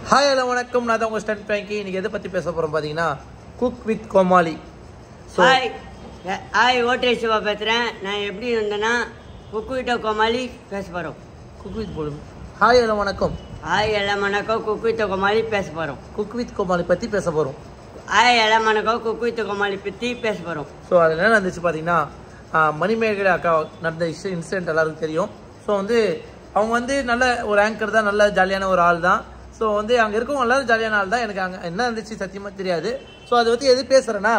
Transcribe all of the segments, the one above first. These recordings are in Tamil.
ஹாய் ஹலோ வணக்கம். நான் தான் உங்கள் ஸ்டண்ட் பேங்கி. இன்றைக்கி எதை பற்றி பேச போகிறோம் பார்த்தீங்கன்னா, குக் வித் கோமாளி. ஹாய் ஓட்டே சிவா பேசுகிறேன். நான் எப்படி இருந்தேன்னா குக் வித் கோமாளி பேச போகிறோம். குக் வித் போடும். ஹாய் ஹலோ வணக்கம். ஹாய் எல்லாம் வணக்கம். குக் வித் கோமாளி பேச போகிறோம். குக் வித் கோமாளி பற்றி பேச போகிறோம். ஹாய் எல்லாம் வணக்கம். குக் வித் கோமாளி பற்றி பேச போகிறோம். ஸோ அதில் என்ன நடந்துச்சு பார்த்தீங்கன்னா, மணிமேகலை அக்கா நடந்த இன்சிடென்ட் எல்லாருக்கும் தெரியும். ஸோ வந்து அவங்க வந்து நல்ல ஒரு ஆங்கர் தான், நல்ல ஜாலியான ஒரு ஆள் தான். ஸோ வந்து அங்கே இருக்கவங்க எல்லாரும் ஜாலியான ஆள் தான். எனக்கு அங்கே என்ன இருந்துச்சு சத்தியமாக தெரியாது. ஸோ அதை பற்றி எது பேசுகிறேன்னா,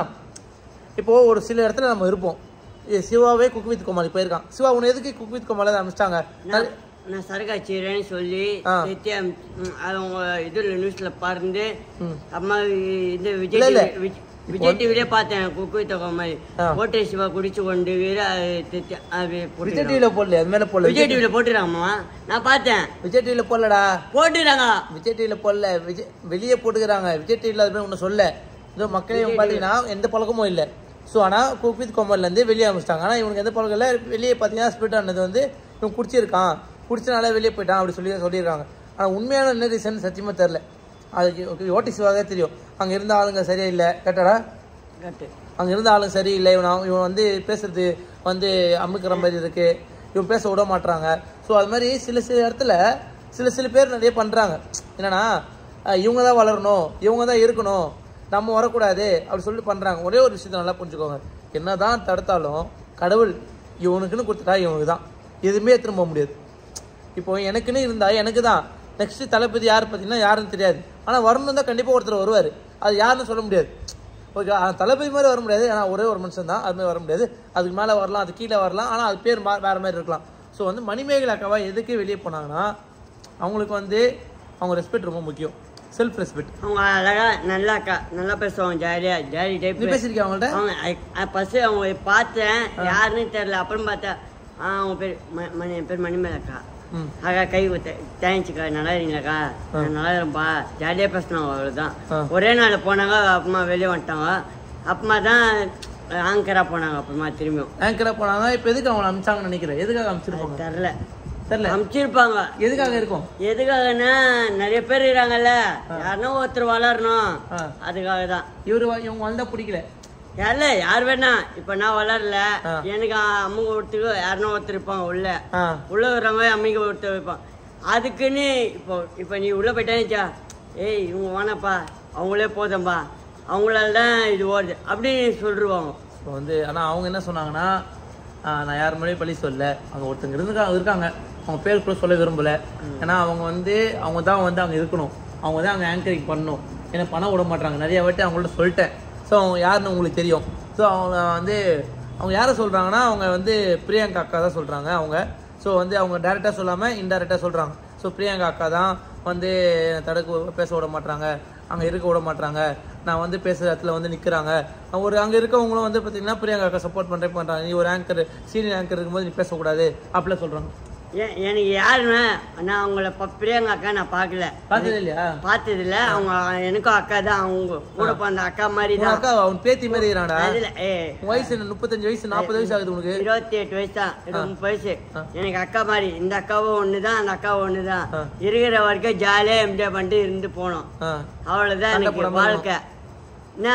இப்போது ஒரு சில இடத்துல நம்ம இருப்போம். சிவாவே குக் வித் கோமாளி போயிருக்கான். சிவா உன்னை எதுக்கு குக் வித் கோமாளி ஆரம்பிச்சிட்டாங்க? நான் சரகாச்சிறேன்னு சொல்லி அவங்க இதில் நியூஸில் பாருந்து அம்மா இது விஜய் டிவிலே பார்த்தேன். குக் வித் கோமாளி ஓட்டே சிவா குடிச்சு கொண்டு விஜய் டிவியில் போடல, அது மேலே போடல. விஜய் டிவியில் போட்டுறாங்கம்மா, நான் பார்த்தேன். விஜய் டிவியில் போடலடா, போட்டுறாங்க. விஜய் டிவியில் போடல, வெளியே போட்டுக்கிறாங்க. விஜய் டிவியில் அது மாதிரி ஒன்று சொல்ல. இதோ மக்களே பார்த்தீங்கன்னா எந்த பழக்கமும் இல்லை. ஸோ ஆனால் குக் வித் கோமாளிலேருந்து வெளியே ஆரம்பிச்சிட்டாங்க. ஆனால் இவனுக்கு எந்த பழக்கம் இல்லை. வெளியே பார்த்தீங்கன்னா ஸ்பிரிட் ஆனது வந்து இவன் குடிச்சிருக்கான், குடிச்சனால வெளியே போயிட்டான் அப்படி சொல்லியிருக்காங்க. ஆனால் உண்மையான என்ன ரீசன் சத்தியமாக தெரில. அதுக்கு ஓட்டி சிவாக தெரியும். அங்கே இருந்த ஆளுங்க சரியா இல்லை. கேட்டாடா, அங்கே இருந்த ஆளுங்க சரியில்லை. இவன் வந்து பேசுறது வந்து அமுக்கிற மாதிரி இருக்கு. இவன் பேச விட மாட்டாங்க. ஸோ அது மாதிரி சில இடத்துல சில பேர் நிறைய பண்ணுறாங்க. என்னன்னா, இவங்க தான் வளரணும், இவங்க தான் இருக்கணும், நம்ம வரக்கூடாது அப்படி சொல்லிட்டு பண்ணுறாங்க. ஒரே ஒரு விஷயத்த நல்லா புரிஞ்சுக்கோங்க. என்ன தான் தடுத்தாலும் கடவுள் இவனுக்குன்னு கொடுத்துட்டா இவனுக்கு தான், எதுவுமே திரும்ப முடியாது. இப்போ எனக்குன்னு இருந்தா எனக்கு தான். நெக்ஸ்ட் தளபதி யார் பார்த்தீங்கன்னா யாருன்னு தெரியாது. ஆனால் வரணும் தான் கண்டிப்பாக ஒருத்தர் வருவார். அது யாருன்னு சொல்ல முடியாது. ஓகே, தளபதி மாதிரி வர முடியாது. ஆனால் ஒரே ஒரு மனுஷன் தான், அது மாதிரி வர முடியாது. அதுக்கு மேலே வரலாம், அது கீழே வரலாம். ஆனால் அது பேர் வேறு மாதிரி இருக்கலாம். ஸோ வந்து மணிமேகலை அக்காவா எதுக்கு வெளியே போனாங்கன்னா, அவங்களுக்கு வந்து அவங்க ரெஸ்பெக்ட் ரொம்ப முக்கியம். Self respect. அவங்க அழகா நல்லா பேசுவாங்க. ஜாலி டைப் பேசியிருக்கேன் அவங்கள்ட்ட. அவங்க ஃபர்ஸ்ட் அவங்க பார்த்தேன், யாருன்னு தெரியல. அப்புறம் பார்த்தா அவங்க பேர் என் பேர் மணிமேகலைக்கா. அக்கா கை கொடுத்த தேங்க்ஸ்க்கா, நல்லா இருக்கீங்களாக்கா? நல்லா இருப்பா. ஜாலியாக பேசினாங்க. அவ்வளோதான். ஒரே நாள் போனாங்க, அப்புறமா வெளியே வந்துட்டாங்க. அப்புறமா தான் ஆங்கரா போனாங்க. அப்புறமா திரும்பியும் ஆங்கரா போனாங்க. இப்போ எதுக்கு அவங்க அமிச்சாங்கன்னு நினைக்கிறேன். எதுக்காக அமிச்சிருப்பாங்க தெரில அமிச்சிருப்பாங்க. எதுக்காக இருக்கும்? எதுக்காகன்னா நிறைய பேர் இருக்காங்கல்ல, யாருன்னா ஒருத்தர் வளரணும், அதுக்காக தான். இவங்க வந்தா பிடிக்கல. யாருல யார் வேணா. இப்ப நான் வளரல, எனக்கு அம்முங்க ஒருத்தருக்கு யாருன்னா ஒருத்தர் இருப்பாங்க. உள்ள வர்றவங்க அம்மிங்க ஒருத்தர் வைப்பாங்க. அதுக்குன்னு இப்போ நீ உள்ள போயிட்டாச்சா, ஏய் இவங்க வேணாப்பா, அவங்களே போதும்பா, அவங்களால தான் இது ஓடுது அப்படின்னு சொல்லிடுவாங்க. இப்போ வந்து ஆனால் அவங்க என்ன சொன்னாங்கன்னா, நான் யார் முன்னாடியும் பழி சொல்ல, அங்கே ஒருத்தங்க இருக்காங்க, அவங்க பேர் கூட சொல்ல விரும்பலை. ஏன்னா அவங்க தான் வந்து அங்கே இருக்கணும், அவங்க தான் அங்கே ஆங்கரிங் பண்ணணும். ஏன்னா பணம் விட மாட்டாங்க. நிறைய வாட்டி அவங்கள்ட்ட சொல்லிட்டேன். ஸோ அவங்க யாருன்னு உங்களுக்கு தெரியும். ஸோ அவங்க யாரை சொல்கிறாங்கன்னா, அவங்க வந்து பிரியங்கா அக்கா தான் சொல்கிறாங்க. ஸோ வந்து அவங்க டேரெக்டாக சொல்லாமல் இன்டெரக்டாக சொல்கிறாங்க. ஸோ பிரியங்கா அக்கா தான் வந்து பேச விட மாட்டாங்க, அங்கே இருக்க விட மாட்டாங்க, நான் வந்து பேசுகிற இடத்துல வந்து நிற்கிறாங்க. அங்கே இருக்கவங்களும் வந்து பார்த்தீங்கன்னா பிரியங்கா அக்கா சப்போர்ட் பண்ணுறாங்க. நீ ஒரு ஆங்கர், சீனியர் ஆங்கர் இருக்கும்போது நீ பேசக்கூடாது அப்படிலாம் சொல்கிறாங்க. எனக்கு யாருன்னா, நான் அவங்கள பிரியங்கா அக்கா நான் பார்த்தது இல்லையா? பார்த்தது இல்லை. அவங்க எனக்கும் அக்கா தான். அவங்க கூட பிறந்த அக்கா மாதிரி தான். அக்கா அவன் பேத்தி மாதிரி வயசு 35 வயசு 40 வயசு ஆகுது. உனக்கு 28 வயசு தான், 30 வயசு. எனக்கு அக்கா மாதிரி. இந்த அக்காவும் ஒண்ணுதான், அந்த அக்காவும் ஒண்ணுதான். இருக்கிற வரைக்கும் ஜாலியா என்ஜாய் பண்ணிட்டு இருந்து போனோம். அவ்வளவுதான் எனக்கு வாழ்க்கை. என்ன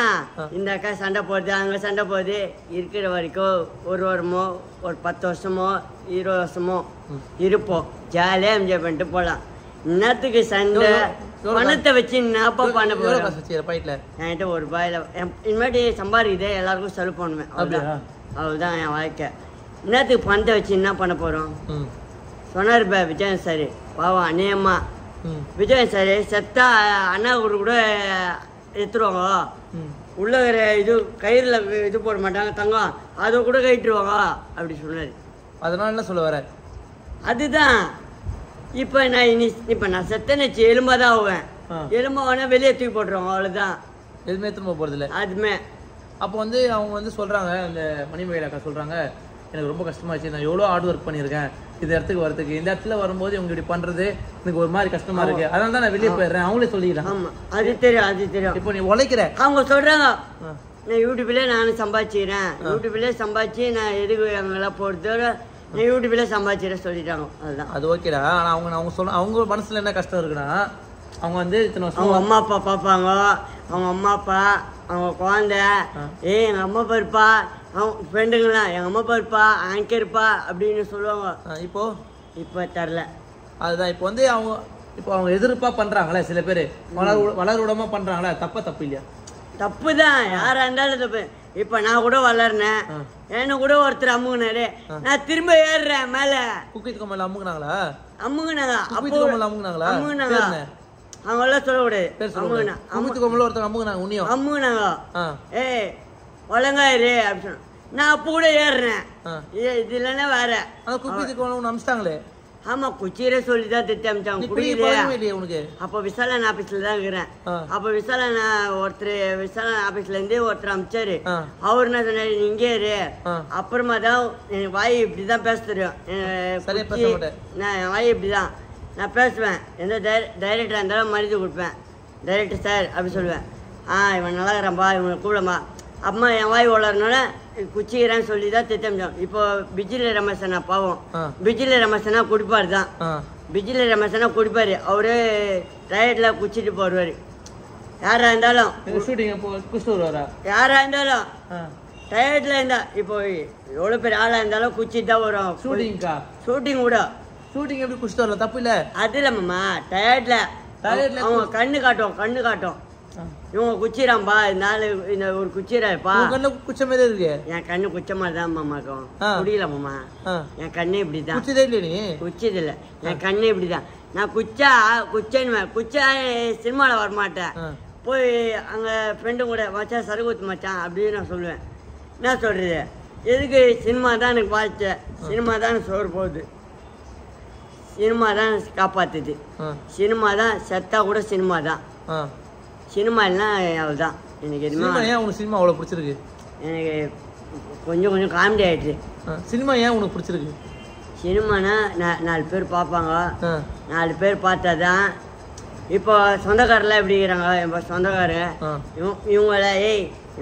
இந்த அக்கா சண்டை போடுது, அங்கே சண்டை போகுது. இருக்கிற வரைக்கும் ஒரு வாரமோ ஒரு 10 வருஷமோ 20 வருஷமோ இருப்போம். ஜாலியாக என்ஜாய் பண்ணிட்டு போகலாம். இன்னத்துக்கு சண்டை பணத்தை வச்சு என்னப்பா பண்ண போகிறேன்? என்கிட்ட ஒரு ரூபாயில் இனிமேட்டு சம்பாதிக்குது, எல்லாருக்கும் செலவு பண்ணுவேன். அவ்வளோதான் என் வாழ்க்கை. இன்னத்துக்கு பணத்தை வச்சு என்ன பண்ண போகிறோம்? சொன்னார் விஜயன் சார், பாவம் அநேகமா விஜயன் சார் செத்தா அண்ணா கூட எடுத்துருவாங்க. உள்ள இது கயிறுல இது போட மாட்டாங்க தங்கம், அதை கூட கயிட்டுருவாங்க அப்படி சொன்னாரு. அதனால என்ன சொல்ல வர? அதுதான் இப்ப நான் செத்தனைச்சு எலும்பாதான் ஆவேன். எலும்பாவனா வெளியே தூக்கி போட்டுருவாங்க. அவ்வளவுதான், எதுவுமே திரும்ப போறது இல்லை. அதுமே அப்போ வந்து அவங்க வந்து சொல்றாங்க, இந்த மணிமேகலை அக்கா சொல்றாங்க, எனக்கு ரொம்ப கஷ்டமாச்சு, நான் எவ்வளோ ஹார்ட் ஒர்க் பண்ணியிருக்கேன் இந்த இடத்துக்கு வரதுக்கு. இந்த இடத்துல வரும்போது இவங்க இப்படி பண்றது எனக்கு ஒரு மாதிரி கஷ்டமா இருக்கு, அதனால தான் நான் வெளியே போயிடுறேன். அவங்களே சொல்லிடுறாங்க. ஆமா, அது தெரியும். இப்போ நீ உழைக்கிற, அவங்க சொல்றாங்க, நான் யூடியூப்லேயே நானும் சம்பாதிச்சுக்கிறேன், யூடியூப்லேயே சம்பாதிச்சு நான் எதுக்கு அவங்களாம் போகிறதோட நான் யூடியூப்லேயே சம்பாதிச்சுக்கிறேன் சொல்லிட்டாங்க. அதுதான், அது ஓகேடா. ஆனால் அவங்க மனசில் என்ன கஷ்டம் இருக்குன்னா, அவங்க வந்து இத்தனை வருஷம் அவங்க அம்மா அப்பா பார்ப்பாங்க, அவங்க அம்மா அப்பா, அவங்க குழந்தை, எங்கள் அம்மா பாருப்பா, அவங்க ஃப்ரெண்டுங்களாம் எங்கள் அம்மா பாருப்பா, அங்கே இருப்பா அப்படின்னு சொல்லுவாங்க. இப்போ தரல. அதுதான் இப்போ வந்து அவங்க எதிர்ப்பா பண்றாங்களே சில பேர், வளர விடாம பண்றாங்களே, தப்பு இல்லையா? தப்பு தான், யாரா இருந்தாலும் தப்பு. இப்ப நான் கூட வளர்னேன், என்ன கூட ஒருத்தர் அம்முங்கினாரு, நான் திரும்ப ஏறுறேன் மேல. குக்கித் கோமல்ல அம்முங்கினாங்களா? அம்முங்கினாங்க. அம்முங்கினாங்களா? அவங்க எல்லாம் சொல்லக்கூடாது. குக்கித் கோமல்ல ஒருத்தர் அம்முங்கினாங்க. உன்னியும் அம்முங்கினாங்க. ஏய் ஒழுங்காயிரு அப்படின்னு சொன்ன. நான் அப்ப கூட ஏறுறேன். இது இல்லைன்னா வேற. குக்கித் கோமல்ல ஒன்று அமிச்சிட்டாங்களே. ஆமா, குச்சியரே சொல்லிதான் திட்டி அமிச்சாங்க. உனக்கு அப்ப விசாலன் ஆபீஸ்ல தான் இருக்கிறேன். அப்ப விசாலன் ஆபீஸ்ல இருந்து ஒருத்தர் அமிச்சாரு. அவரு என்ன சொன்னாரு, நீ இங்கே இரு, அப்புறமா தான் எனக்கு வாய் இப்படிதான் பேச தெரியும், என் வாய் இப்படிதான் நான் பேசுவேன். எந்த டைரக்டரா இருந்தாலும் மரியாதை கொடுப்பேன். டைரக்டர் சார் அப்படி சொல்லுவேன். இவன் நல்லா இருக்கிறான்பா, இவனை கூடமா. அம்மா என் வாய் வளரனால குச்சிக்கிறேன்னு சொல்லி தான் திட்டமிட்டோம். இப்போ பிஜிலி ரமேசனா பாவம், பிஜிலி ரமேசனா குடிப்பாரு தான். பிஜிலி ரமேசனா குடிப்பாரு, அவரு டயட்ல குச்சிட்டு போடுவாரு. யாரா இருந்தாலும் யாரா இருந்தாலும் டயட்ல இருந்தா, இப்போ எவ்வளவு பேர் ஆளா இருந்தாலும் குச்சிட்டு தான் வரும். ஷூட்டிங் கூட எப்படி குடிச்சிட்டு வரல, தப்பு இல்ல. அது இல்ல மாமா, டயட்ல அவங்க கண்ணு காட்டும். இவங்க குச்சிராம்பா, இந்த ஒரு குச்சிராப்பா. கண்ணு குச்ச மாதிரி இருக்கு. என் கண்ணு குச்ச மாதிரி தான் மாமா இருக்கும். முடியல மாமா, என் கண்ணு இப்படிதான். குச்சது இல்ல, என் கண்ணு இப்படிதான். நான் குச்சா சினிமால வரமாட்டேன். போய் அங்க ஃப்ரெண்டு கூட மச்சான் சரகுத்து மச்சான் அப்படின்னு நான் சொல்லுவேன். என்ன சொல்றது, எதுக்கு சினிமா தான் எனக்கு வாழ்க்கை, சினிமா தான் சோறு போகுது, சினிமா தான் காப்பாத்துது, சினிமா தான் செத்தா கூட சினிமா தான். சினிமா எல்லாம் அவ்வளோதான். எனக்கு உனக்கு சினிமா அவ்வளோ பிடிச்சிருக்கு? எனக்கு கொஞ்சம் காமெடி ஆயிடுச்சு. சினிமா ஏன் உனக்கு பிடிச்சிருக்கு? சினிமானா 4 பேர் பார்ப்பாங்க, 4 பேர் பார்த்தாதான். இப்போ சொந்தக்காரெல்லாம் எப்படி இருக்கிறாங்க, இப்போ சொந்தக்காரங்க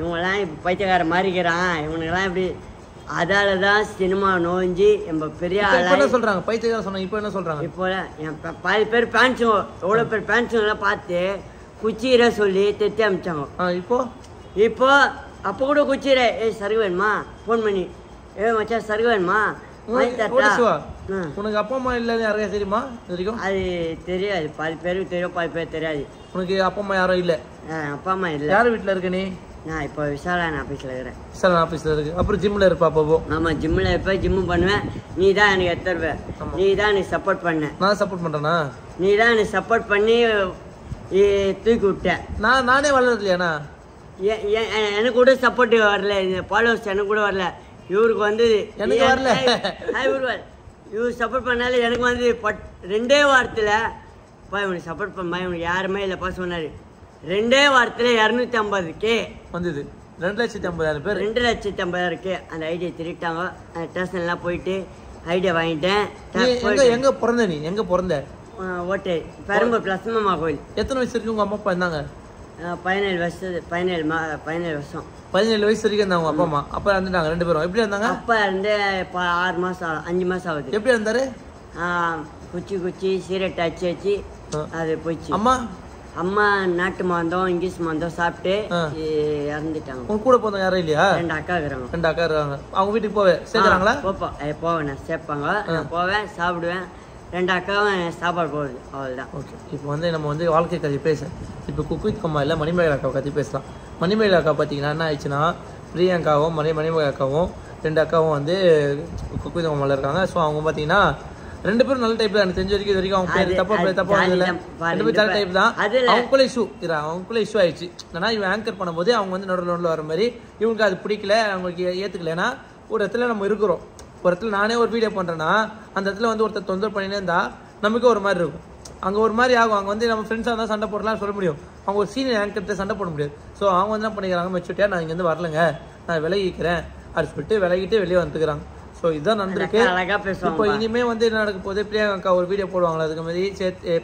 இவங்கெல்லாம் இப்போ பைத்தியக்கார மாறிக்கிறான், இவனுக்கெல்லாம் இப்படி. அதால தான் சினிமா நோஞ்சி நம்ம பெரிய ஆளா சொல்றாங்க. பைத்தியக்கார சொன்னாங்க, இப்போ என்ன சொல்றாங்க? இப்போ என் பாதி பேர் பேண்ட்ஸுங்க, எவ்வளோ பேர் பேண்ட்ஸுங்கெல்லாம் பார்த்து குச்சிர சொல்லி தெத்தி அமிச்சாங்க. இப்போ அப்போ கூட குச்சிர, சருகு வேணுமா ஃபோன் பண்ணி, மச்சான் சருகு வேணுமா வாங்கி தட்டா. உனக்கு அப்பா அம்மா இல்லை யாரையா தெரியுமா? அது தெரியாது, பாதி பேருக்கு தெரியும், பாதி பேர் தெரியாது. உனக்கு அப்பா அம்மா யாரும் இல்லை? அப்பா அம்மா இல்லை. யார் வீட்டில் இருக்க நீ? நான் இப்போ விசாலான் ஆஃபீஸில் இருக்கிறேன். விசாலான் ஆஃபீஸில் இருக்கு. அப்புறம் ஜிம்மில் இருப்பா? அப்போ ஆமாம், ஜிம்மில் இருப்பேன், ஜிம்மு பண்ணுவேன். நீ தான் எனக்கு எத்தருவேன், நீ தான் எனக்கு சப்போர்ட் பண்ண. நான் சப்போர்ட் பண்ணுறேன்னா? நீ தான் எனக்கு சப்போர்ட் பண்ணி தூக்கி விட்டேன். நானே வளர்றது இல்லையாண்ணா? எனக்கு கூட சப்போர்ட் வரல, இந்த ஃபாலோவர்ஸ் எனக்கு கூட வரல. இவருக்கு வந்து எனக்கு வரல. இவர் சப்போர்ட் பண்ணாலும் எனக்கு வந்து 2 வாரத்தில் இவனுக்கு சப்போர்ட் பண்ண இவனுக்கு யாருமே இல்லைப்பா சொன்னார். 2 வாரத்தில் 250K வந்தது. 2,50,000 பேர். 2,50,000 அந்த ஐடியா திருட்டாங்க. அந்த ஸ்டேஷன்லாம் போயிட்டு ஐடியா வாங்கிட்டேன். எங்க பிறந்த நீ? எங்க பிறந்த? ஓட்டை பெரம்பூர் பிளஸ்மம்மா கோயில். எத்தனை வயசு இருக்கு உங்க அம்மா அப்பா இருந்தாங்க? 17 வருஷம். 17 வயசு வரைக்கும் இருந்தாங்க உங்க அப்பா அம்மா. அப்பா இருந்தாங்க 2 பேரும். எப்படி இருந்தாங்க? அப்பா இருந்து 6 மாசம் 5 மாசம் ஆகுது. எப்படி இருந்தாரு? குச்சி சீரட் அச்சு அது போயிடுச்சு. அம்மா நாட்டு மருந்தம் இங்கிலீஷ் மருந்தம் சாப்பிட்டு இறந்துட்டாங்க. உங்க கூட போனவங்க யாரும் இல்லையா? 2 அக்கா இருக்கிறாங்க. 2 அக்கா இருக்காங்க. அவங்க வீட்டுக்கு சேர்க்குறாங்களா? போவேன், நான் சேர்ப்பாங்க, நான் போவேன், சாப்பிடுவேன். 2 அக்காவும் சாப்பாடு போகுது, அவ்வளோதான். ஓகே, இப்போ வந்து நம்ம வந்து வாழ்க்கை கதை பேச, இப்போ குக்வித் கோமாளியில் மணிமேகலை அக்காவை பற்றி பேசலாம். மணிமேகலை அக்கா பார்த்தீங்கன்னா என்ன ஆயிடுச்சுன்னா, பிரியங்காவும் மணிமேகலை அக்காவும் 2 அக்காவும் வந்து குக்வித் கோமாளில் இருக்காங்க. ஸோ அவங்க பார்த்தீங்கன்னா 2 பேரும் நல்ல டைப் தான். எனக்கு தெரிஞ்ச வரைக்கும் அவங்க பேர் தப்பா இல்லை, 2 பேரும் நல்ல டைப் தான். அவங்களுக்குள்ள இஷ்யூ ஆயிடுச்சு. ஏன்னா இவன் ஆங்கர் பண்ணும்போது அவங்க வந்து நடுவில் வர மாதிரி இவங்களுக்கு அது பிடிக்கல, அவங்களுக்கு ஏற்றுக்கல. ஏன்னா ஒரு இடத்துல நம்ம இருக்கிறோம், ஒரு இடத்துல நானே ஒரு வீடியோ பண்ணுறேன்னா அந்த இடத்துல வந்து ஒருத்தர் தொந்தரவு பண்ணினே இருந்தால் நமக்கு ஒரு மாதிரி இருக்கும், அங்கே ஒரு மாதிரி ஆகும். அங்கே வந்து நம்ம ஃப்ரெண்ட்ஸாக இருந்தால் சண்டை போடலாம் சொல்ல முடியும், அவங்க ஒரு சீனியர் ஆங்கர்கிட்ட சண்டை போட முடியாது. ஸோ அவங்க வந்து என்ன பண்ணிக்கிறாங்க, மெச்சூரிட்டியா நான் இங்கேருந்து வரலங்க, நான் விலகிக்கிறேன் அப்படின்னு சொல்லிட்டு விலகிட்டு வெளியே வந்துக்கிறாங்க. ஸோ இதுதான் நடந்திருக்கு. இப்போ இனிமே வந்து என்ன நடக்க போகுது, பிரியங்கா ஒரு வீடியோ போடுவாங்களா, அதுக்கு மாதிரி சேர்த்து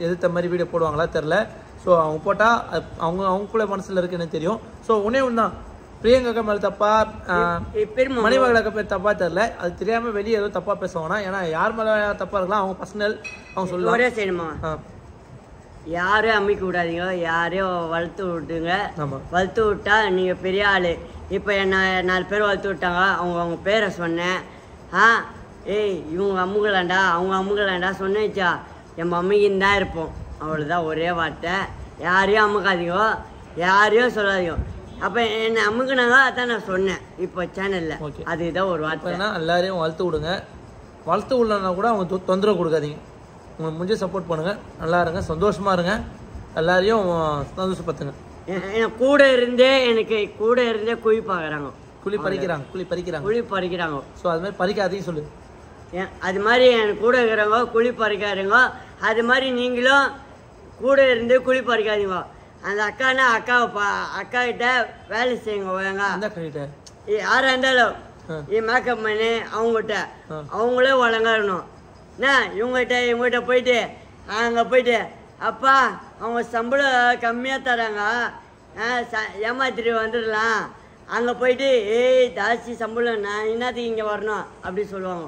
எதிர்த்த மாதிரி வீடியோ போடுவாங்களா தெரில. ஸோ அவங்க போட்டால் அவங்களுக்குள்ள மனசில் இருக்குன்னு தெரியும். ஸோ உன்னே ஒன்று தான், பிரியங்கா மேலே தப்பா மணிமேகலை பேர் தப்பா தெரியல, அது தெரியாம வெளியே ஏதோ தப்பா பேசுவாங்கன்னா, ஏன்னா யார் மேலே தப்பா இருக்கலாம் அவங்க பர்சனல் அவங்க சொல்லலாம். யாரையும் அமைக்க விடாதீங்க, யாரையும் வளர்த்து விட்டுங்க. ஆமாம். வளர்த்து விட்டா நீங்கள் பெரிய ஆள். இப்போ என்ன 4 பேர் வளர்த்து விட்டாங்க, அவங்க பேரை சொன்னேன். ஏய் இவங்க அம்முகலாண்டா அவங்க அம்முகலாண்டா சொன்னேச்சா என் மம்மிக்குன்னு தான் இருப்போம். அவ்வளோதான், ஒரே வார்த்தை. யாரையும் அமுக்காதீங்க, யாரையும் சொல்லாதீங்க. அப்போ என்னை அமுக்குனாங்க, அதான் நான் சொன்னேன் இப்போ சேனலில். அதுதான் ஒரு வார்த்தை. எல்லாரையும் வளர்த்து விடுங்க. வளர்த்து விடலன்னா கூட அவங்க தொந்தரவு கொடுக்காதீங்க. உங்களுக்கு முடிஞ்ச சப்போர்ட் பண்ணுங்கள். நல்லா இருங்க, சந்தோஷமாக இருங்க, எல்லாரையும் சந்தோஷப்படுத்துங்க. கூட இருந்தே குழி பார்க்குறாங்க, குழி பறிக்கிறாங்க. ஸோ அது மாதிரி பறிக்காதீங்க சொல்லு. அது மாதிரி எனக்கு கூட இருக்கிறவங்க குழி பறிக்காதீங்க. அது மாதிரி நீங்களும் கூட இருந்து குழி பறிக்காதீங்க. அந்த அக்கானா அக்கா கிட்ட வேலை செய்யுங்க. யாரா இருந்தாலும் மேக்கப் பண்ணி அவங்ககிட்ட அவங்களே ஒழுங்காடணும். என்ன இவங்ககிட்ட போயிட்டு அங்கே போயிட்டு அப்பா அவங்க சம்பளம் கம்மியாக தராங்க, ஏமாத்திட்டு வந்துடலாம். அங்கே போயிட்டு ஏய் ஜாஸ்தி சம்பளம், நான் என்னத்துக்கு இங்கே வரணும் அப்படி சொல்லுவாங்க.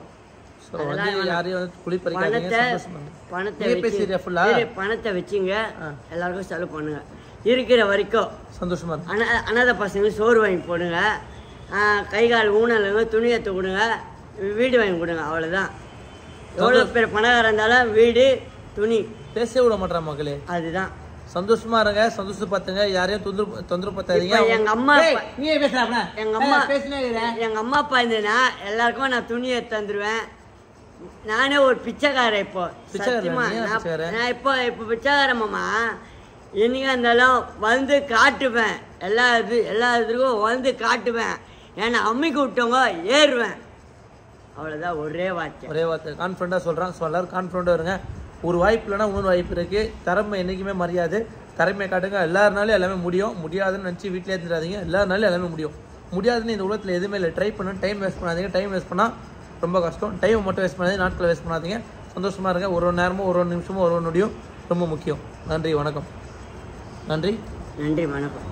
பணத்தை வச்சுங்க, எல்லாருக்கும் செலவு பண்ணுங்க. இருக்கிற வரைக்கும் சந்தோஷமா அனாதை பசங்களுக்கு சோறு வாங்கி போடுங்க, கை கால் ஊனலுங்க, துணி எடுத்து கொடுங்க, வீடு வாங்கி கொடுங்க. அவ்வளோதான். எவ்வளோ பேர் பணக்காரர் இருந்தாலும் வீடு துணி பேச விட மாட்டேன் மக்களே. அதுதான். சந்தோஷமா இருங்க, சந்தோஷம் பார்த்துங்க, யாரையும் தொந்தரவு பார்த்தாதீங்க. எங்க அம்மா அப்பா இருந்தேன்னா எல்லாருக்கும் நான் துணி எடுத்து தந்துருவேன். நானே ஒரு பிச்சைக்காரன். இப்போ சத்தியமா நான் இப்போ பிச்சைக்காரன் மாமா. என்னைக்கா இருந்தாலும் வந்து காட்டுவேன், எல்லா இதுக்கும் வந்து காட்டுவேன். ஏன்னா அம்மிக்கு விட்டவங்க ஏறுவேன். அவ்வளோதான், ஒரே வார்த்தை. கான்ஃபிடண்டாக சொல்கிறான். ஸோ எல்லாரும் கான்ஃபிடண்டாக இருங்க. ஒரு வாய்ப்பு இல்லைன்னா இன்னொரு வாய்ப்பு இருக்குது. திறமை என்றைக்குமே மரியாதை. திறமையை காட்டுங்க. எல்லாருனாலும் எல்லாமே முடியும். முடியாதுன்னு நினச்சி வீட்டிலே இருந்துடாதீங்க. எல்லாருனாலும் எல்லாமே முடியும். முடியாதுன்னு இந்த உலகத்தில் எதுவுமே இல்லை. ட்ரை பண்ண, டைம் வேஸ்ட் பண்ணாதீங்க. டைம் வேஸ்ட் பண்ணால் ரொம்ப கஷ்டம். டைம் மட்டும் வேஸ்ட் பண்ணாதீங்க, நாட்களை வேஸ்ட் பண்ணாதீங்க. சந்தோஷமாக இருங்க. ஒரு நேரமும் ஒரு நிமிஷமும் ஒரு நொடியும் ரொம்ப முக்கியம். நன்றி, வணக்கம். நன்றி, வணக்கம்.